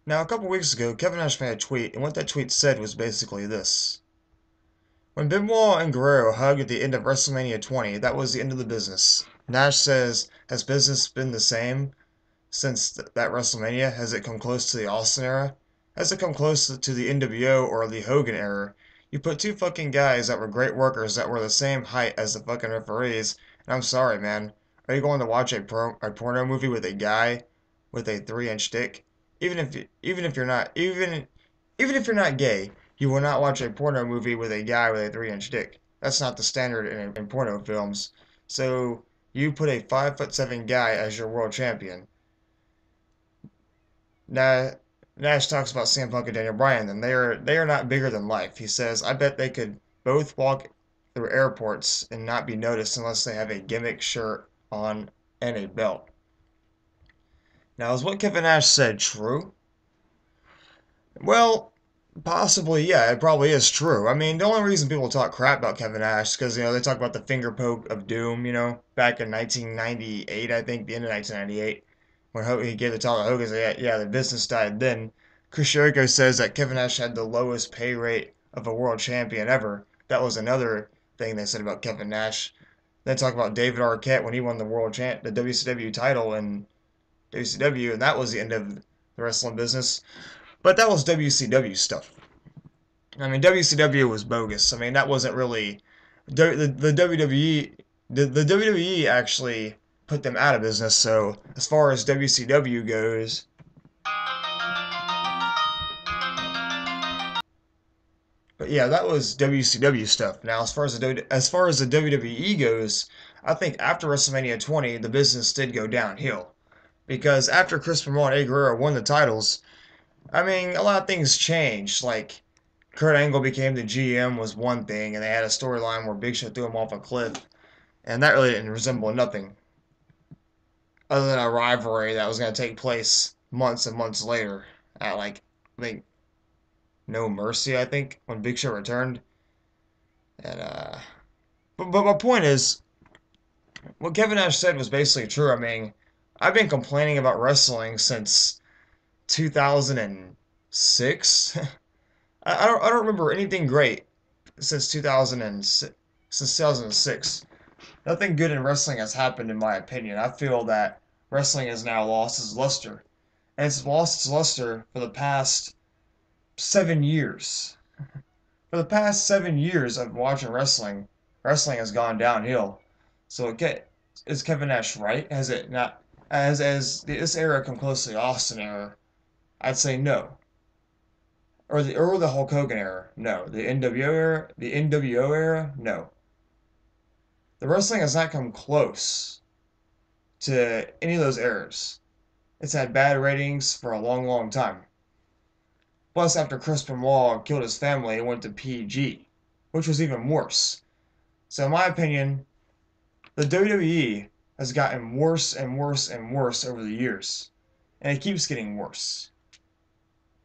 Now, a couple weeks ago, Kevin Nash made a tweet, and what that tweet said was basically this. When Benoit and Guerrero hugged at the end of WrestleMania 20, that was the end of the business. Nash says, has business been the same since that WrestleMania? Has it come close to the Austin era? Has it come close to the NWO or the Hogan era? You put two fucking guys that were great workers that were the same height as the fucking referees, and I'm sorry, man. Are you going to watch a porno movie with a guy with a 3-inch dick? Even if you're not gay, you will not watch a porno movie with a guy with a 3-inch dick. That's not the standard in porno films. So you put a 5'7" guy as your world champion. Now, Nash talks about CM Punk and Daniel Bryan, and they are not bigger than life. He says, I bet they could both walk through airports and not be noticed unless they have a gimmick shirt on and a belt. Now, is what Kevin Nash said true? Well, possibly, yeah, it probably is true. I mean, the only reason people talk crap about Kevin Nash is because, they talk about the finger poke of doom, back in 1998, I think, the end of 1998, when he gave the title to Hogan, said, yeah, the business died then. Chris Jericho says that Kevin Nash had the lowest pay rate of a world champion ever. That was another thing they said about Kevin Nash. Then talk about David Arquette when he won the WCW title in WCW, and that was the end of the wrestling business. But that was WCW stuff. I mean, WCW was bogus. I mean, that wasn't really the WWE. The WWE actually put them out of business. So as far as WCW goes, but yeah, that was WCW stuff. Now, as far as the WWE goes, I think after WrestleMania 20, the business did go downhill because after Chris Benoit and Eddie Guerrero won the titles, I mean, a lot of things changed. Like Kurt Angle became the GM was one thing, and they had a storyline where Big Show threw him off a cliff, and that really didn't resemble nothing other than a rivalry that was going to take place months and months later at I think No Mercy, I think, when Big Show returned. And but my point is, what Kevin Nash said was basically true. I mean, I've been complaining about wrestling since 2006. I don't remember anything great since 2006. Nothing good in wrestling has happened, in my opinion. I feel that wrestling has now lost its luster, and it's lost its luster for the past 7 years. For the past 7 years of watching wrestling, wrestling has gone downhill. So is Kevin Nash right? Has it not? This era come close to the Austin era? I'd say no. Or the Hulk Hogan era? No. The NWO era? No. The wrestling has not come close to any of those eras. It's had bad ratings for a long, long time. Plus, after Chris Benoit killed his family, it went to PG, which was even worse. So, in my opinion, the WWE has gotten worse and worse and worse over the years, and it keeps getting worse.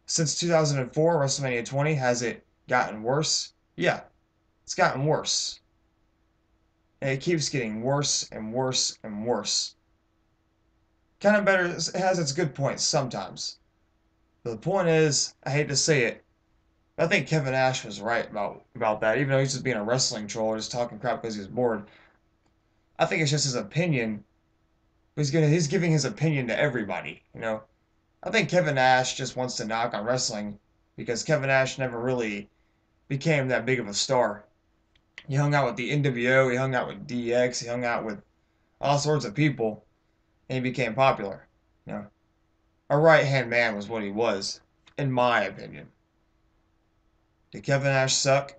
Since 2004, WrestleMania 20, has it gotten worse? Yeah, it's gotten worse. And it keeps getting worse and worse and worse. Kind of better, it has its good points sometimes. But the point is, I hate to say it, I think Kevin Nash was right about that, even though he's just being a wrestling troll, just talking crap because he's bored. I think it's just his opinion. He's giving his opinion to everybody. I think Kevin Nash just wants to knock on wrestling because Kevin Nash never really became that big of a star. He hung out with the NWO, he hung out with DX, he hung out with all sorts of people, and he became popular. You know, a right hand man was what he was, in my opinion. Did Kevin Nash suck?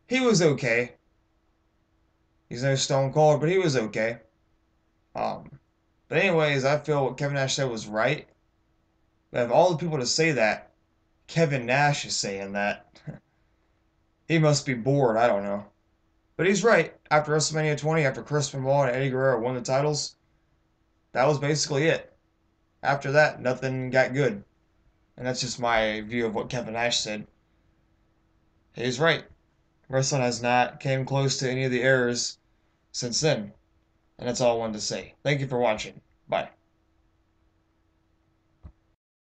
He was okay. He's no Stone Cold, but he was okay. But anyways, I feel what Kevin Nash said was right. But of all the people to say that, Kevin Nash is saying that. He must be bored, I don't know. But he's right. After WrestleMania 20, after Chris Benoit and Eddie Guerrero won the titles, that was basically it. After that, nothing got good. And that's just my view of what Kevin Nash said. He's right. Wrestling has not came close to any of the errors since then. And that's all I wanted to say. Thank you for watching. Bye.